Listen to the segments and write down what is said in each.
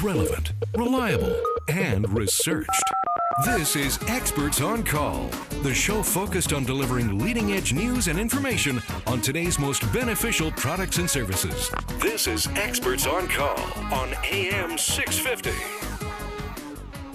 relevant, reliable, and researched. This is Experts on Call, the show focused on delivering leading-edge news and information on today's most beneficial products and services. This is Experts on Call on AM 650.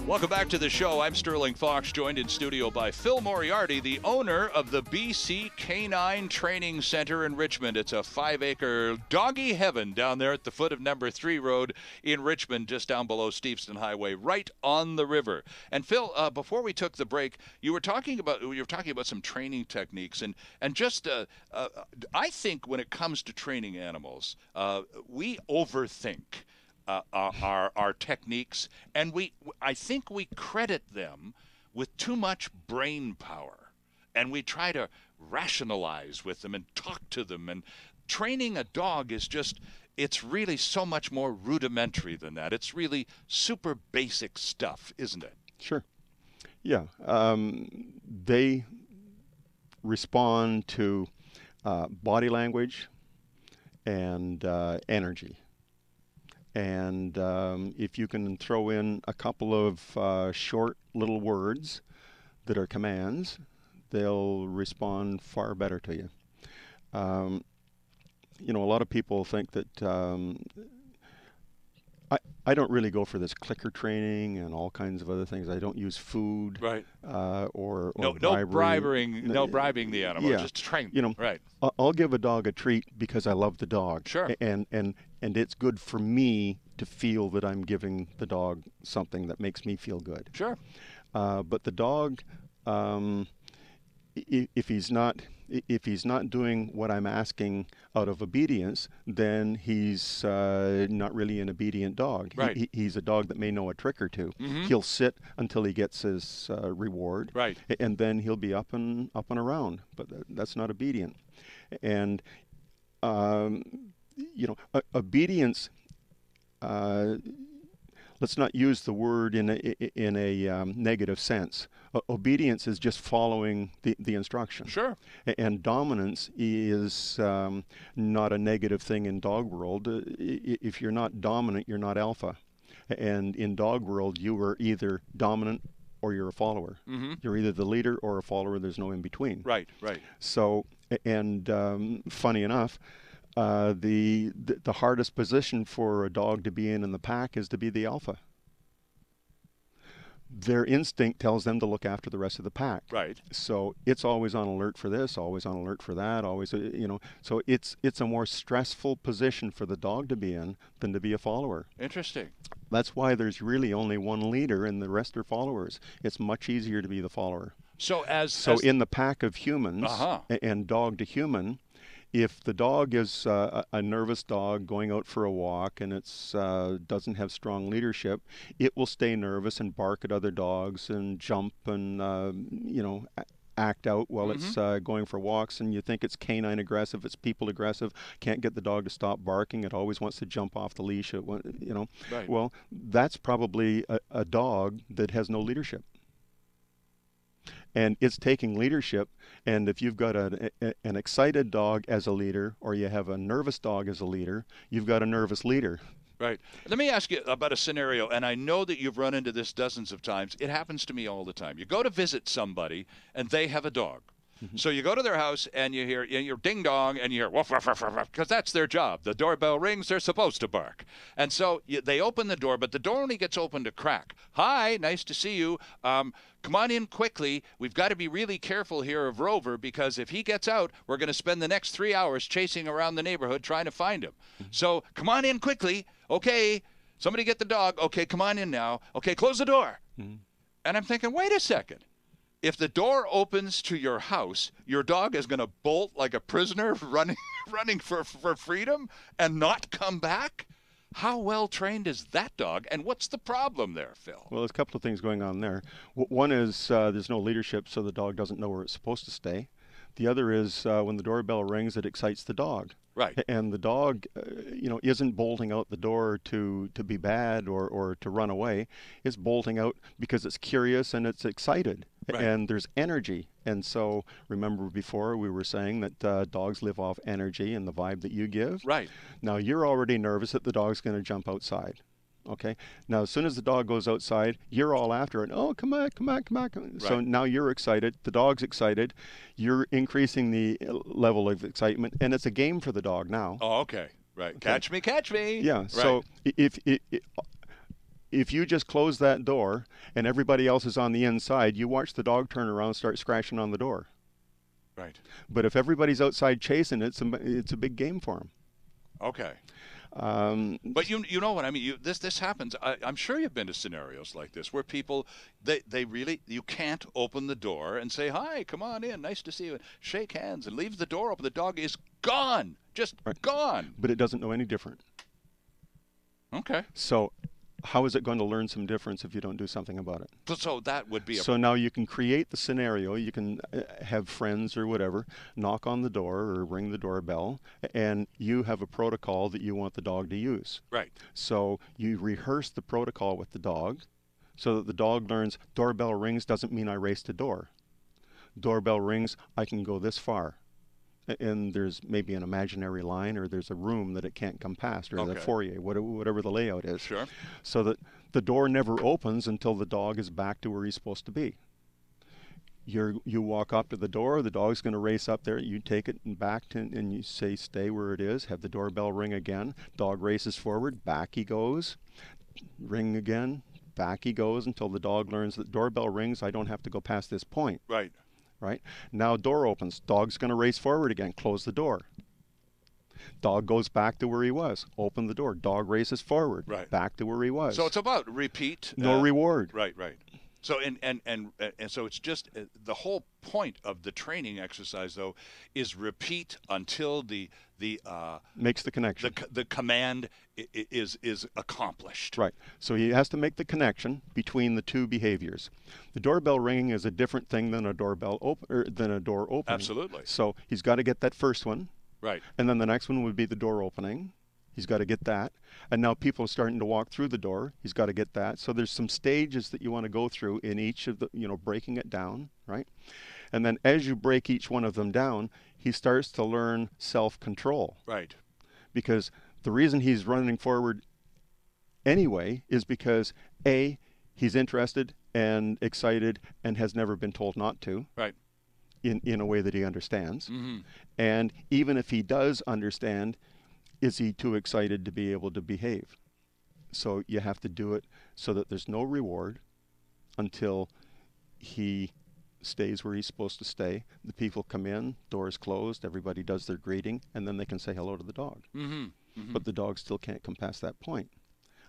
Welcome back to the show. I'm Sterling Fox, joined in studio by Phil Moriarty, the owner of the BC Canine Training Center in Richmond. It's a 5-acre doggy heaven down there at the foot of number 3 Road in Richmond, just down below Steveston Highway, right on the river. And Phil, before we took the break, you were talking about some training techniques, and just I think when it comes to training animals, we overthink our techniques, and I think we credit them with too much brain power, and we try to rationalize with them and talk to them. And training a dog is it's really so much more rudimentary than that. It's really super basic stuff, isn't it? Sure. Yeah. They respond to body language and energy. And if you can throw in a couple of short little words that are commands, they'll respond far better to you. You know, a lot of people think that I don't really go for this clicker training and all kinds of other things. I don't use food, right? Or no bribing the animal. Yeah. Just train. You know, right? I'll give a dog a treat because I love the dog. Sure. And it's good for me to feel that I'm giving the dog something that makes me feel good. Sure. But the dog, if he's not doing what I'm asking out of obedience, then he's not really an obedient dog. Right. He's a dog that may know a trick or two. Mm-hmm. He'll sit until he gets his reward. Right. And then he'll be up and around. But that's not obedient. And you know, obedience. Let's not use the word in a negative sense. Obedience is just following the instruction. Sure. And dominance is not a negative thing in dog world. If you're not dominant, you're not alpha. And in dog world, you are either dominant or you're a follower. Mm-hmm. You're either the leader or a follower. There's no in between. Right, right. So, and funny enough, the hardest position for a dog to be in the pack is to be the alpha. Their instinct tells them to look after the rest of the pack. Right. So it's always on alert for this, always on alert for that, always, you know. So it's a more stressful position for the dog to be in than to be a follower. Interesting. That's why there's really only one leader and the rest are followers. It's much easier to be the follower. So in the pack of humans and dog to human, if the dog is a nervous dog going out for a walk and it's doesn't have strong leadership, it will stay nervous and bark at other dogs and jump and you know, act out while it's going for walks. And you think it's canine aggressive, it's people aggressive. Can't get the dog to stop barking. It always wants to jump off the leash. You know, right. Well, that's probably a dog that has no leadership. And it's taking leadership, and if you've got an excited dog as a leader, or you have a nervous dog as a leader, you've got a nervous leader. Right. Let me ask you about a scenario, and I know that you've run into this dozens of times. It happens to me all the time. You go to visit somebody, and they have a dog. Mm-hmm. So you go to their house and you hear ding dong and you hear woof woof woof woof, because that's their job. The doorbell rings, they're supposed to bark. And so they open the door, but the door only gets opened a crack. Hi, nice to see you. Come on in quickly. We've got to be really careful here of Rover, because if he gets out, we're going to spend the next 3 hours chasing around the neighborhood trying to find him. Mm-hmm. So come on in quickly. Okay, somebody get the dog. Okay, come on in now. Okay, close the door. Mm-hmm. And I'm thinking, wait a second. If the door opens to your house, your dog is going to bolt like a prisoner running for freedom and not come back? How well trained is that dog, and what's the problem there, Phil? Well, there's a couple of things going on there. One is there's no leadership, so the dog doesn't know where it's supposed to stay. The other is when the doorbell rings, it excites the dog. Right. And the dog, isn't bolting out the door to be bad or to run away. It's bolting out because it's curious and it's excited. Right. And there's energy. And so remember before we were saying that dogs live off energy and the vibe that you give. Right. Now you're already nervous that the dog's going to jump outside. Okay. Now, as soon as the dog goes outside, you're all after it. Oh, come on, come on, come on, come on. Right. So now you're excited. The dog's excited. You're increasing the level of excitement, and it's a game for the dog now. Oh, okay. Right. Okay. Catch me, catch me. Yeah. Right. So if you just close that door and everybody else is on the inside, you watch the dog turn around and start scratching on the door. Right. But if everybody's outside chasing it, it's a big game for them. Okay. But you know what I mean. This happens. I'm sure you've been to scenarios like this where people they really, you can't open the door and say, hi, come on in, nice to see you, shake hands, and leave the door open. The dog is gone, just gone. But it doesn't know any different. Okay. So how is it going to learn some difference if you don't do something about it? So that would be So now you can create the scenario. You can have friends or whatever knock on the door or ring the doorbell, and you have a protocol that you want the dog to use. Right. So you rehearse the protocol with the dog so that the dog learns doorbell rings doesn't mean I race to door. Doorbell rings, I can go this far. And there's maybe an imaginary line, or there's a room that it can't come past, or the foyer, whatever the layout is. Sure. So that the door never opens until the dog is back to where he's supposed to be. You walk up to the door, the dog's going to race up there, you take it and back to, and you say stay where it is, have the doorbell ring again, dog races forward, back he goes, ring again, back he goes until the dog learns that doorbell rings, I don't have to go past this point. Right. Right? Now door opens. Dog's going to race forward again. Close the door. Dog goes back to where he was. Open the door. Dog races forward. Right. Back to where he was. So it's about repeat. No reward. Right, right. So and so it's just the whole point of the training exercise though is repeat until the makes the connection. The command is accomplished. Right. So he has to make the connection between the two behaviors. The doorbell ringing is a different thing than a door opening. Absolutely. So he's got to get that first one. Right. And then the next one would be the door opening. He's got to get that. And now people are starting to walk through the door. He's got to get that. So there's some stages that you want to go through in each of the, breaking it down, right? And then as you break each one of them down, he starts to learn self-control. Right. Because the reason he's running forward anyway is because, A, he's interested and excited and has never been told not to. Right. In a way that he understands. Mm-hmm. And even if he does understand, is he too excited to be able to behave? So you have to do it so that there's no reward until he stays where he's supposed to stay. The people come in, doors closed, everybody does their greeting, and then they can say hello to the dog. Mm-hmm. Mm-hmm. But the dog still can't come past that point.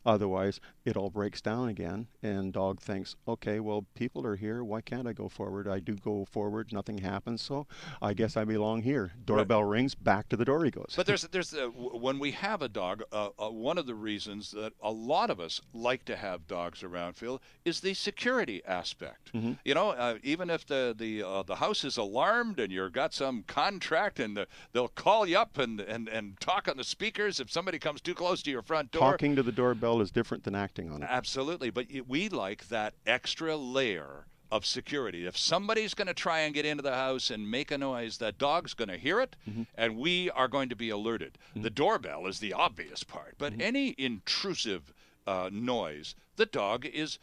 Otherwise, it all breaks down again, and dog thinks, okay, well, people are here. Why can't I go forward? I do go forward. Nothing happens, so I guess I belong here. Doorbell rings, back to the door he goes. But there's when we have a dog, one of the reasons that a lot of us like to have dogs around, Phil, is the security aspect. Mm-hmm. Even if the house is alarmed and you've got some contract and they'll call you up and talk on the speakers if somebody comes too close to your front door. Talking to the doorbell is different than acting on it. Absolutely, but we like that extra layer of security. If somebody's going to try and get into the house and make a noise, that dog's going to hear it, mm-hmm. and we are going to be alerted. Mm-hmm. The doorbell is the obvious part, but mm-hmm. any intrusive noise, the dog is.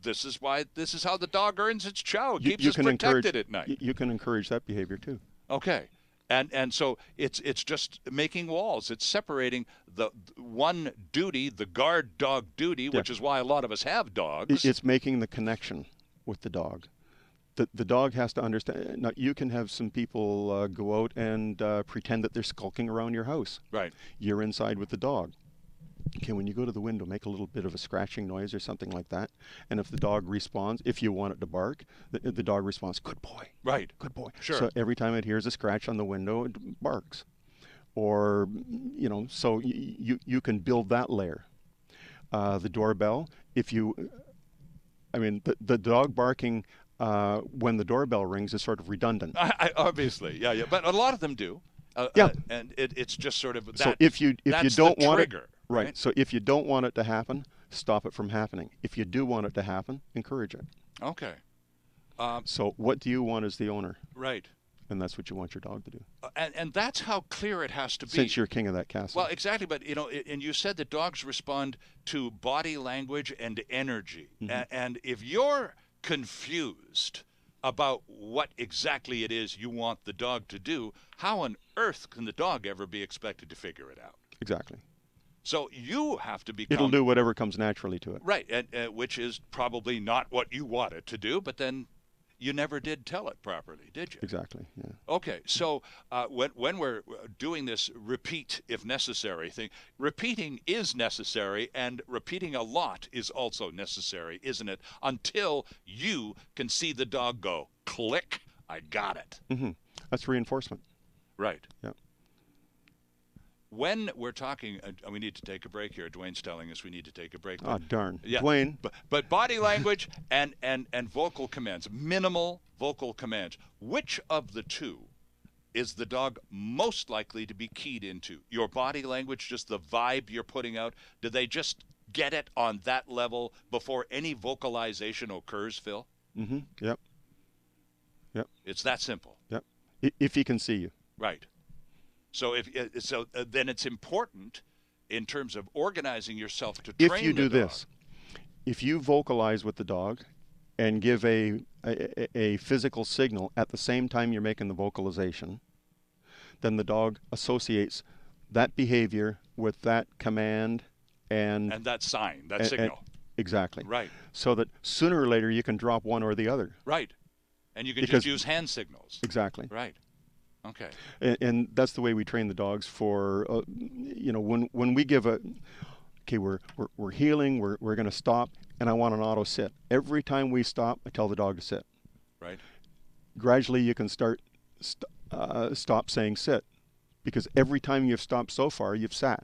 This is how the dog earns its chow. It keeps us protected at night. You can encourage that behavior too. Okay. And so it's just making walls. It's separating the one duty, the guard dog duty, which is why a lot of us have dogs. It's making the connection with the dog. The dog has to understand. Now, you can have some people go out and pretend that they're skulking around your house. Right. You're inside with the dog. Okay, when you go to the window, make a little bit of a scratching noise or something like that. And if the dog responds, if you want it to bark, the dog responds, good boy. Right. Good boy. Sure. So every time it hears a scratch on the window, it barks. Or, so you can build that layer. The doorbell, the dog barking when the doorbell rings is sort of redundant. Obviously, yeah. But a lot of them do. And it's just sort of that. So if you don't want it, right? So if you don't want it to happen, stop it from happening. If you do want it to happen, encourage it. Okay. So what do you want as the owner? Right. And that's what you want your dog to do. And that's how clear it has to be. Since you're king of that castle. Well, exactly. But, and you said that dogs respond to body language and energy. And if you're confused about what exactly it is you want the dog to do, how on earth can the dog ever be expected to figure it out? Exactly. So you have to become... It'll do whatever comes naturally to it. Right, and which is probably not what you want it to do, but then you never did tell it properly, did you? Exactly, yeah. Okay, so when we're doing this repeat if necessary thing, repeating is necessary, and repeating a lot is also necessary, isn't it? Until you can see the dog go, click, I got it. That's reinforcement. Right. Yeah. When we're talking, we need to take a break here. Dwayne's telling us we need to take a break. Oh, darn. Yeah, Dwayne. But body language and vocal commands, minimal vocal commands. Which of the two is the dog most likely to be keyed into? Your body language, just the vibe you're putting out? Do they just get it on that level before any vocalization occurs, Phil? Yep. Yep. It's that simple. Yep. If he can see you. Right. So then it's important in terms of organizing yourself to train the dog. If you do this, if you vocalize with the dog and give a physical signal at the same time you're making the vocalization, then the dog associates that behavior with that command and that sign, that signal. Exactly. Right. So that sooner or later you can drop one or the other. Right. And you can just use hand signals. Exactly. Right. Okay. And that's the way we train the dogs for, when we give we're healing, we're going to stop, and I want an auto sit. Every time we stop, I tell the dog to sit. Right. Gradually, you can stop saying sit, because every time you've stopped so far, you've sat.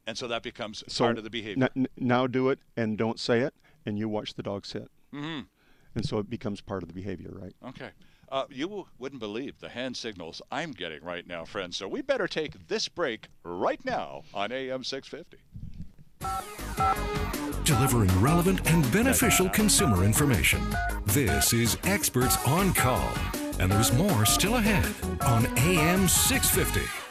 And so that becomes part of the behavior. Now do it and don't say it, and you watch the dog sit. And so it becomes part of the behavior, right? Okay. You wouldn't believe the hand signals I'm getting right now, friends. So we better take this break right now on AM 650. Delivering relevant and beneficial consumer information. This is Experts on Call. And there's more still ahead on AM 650.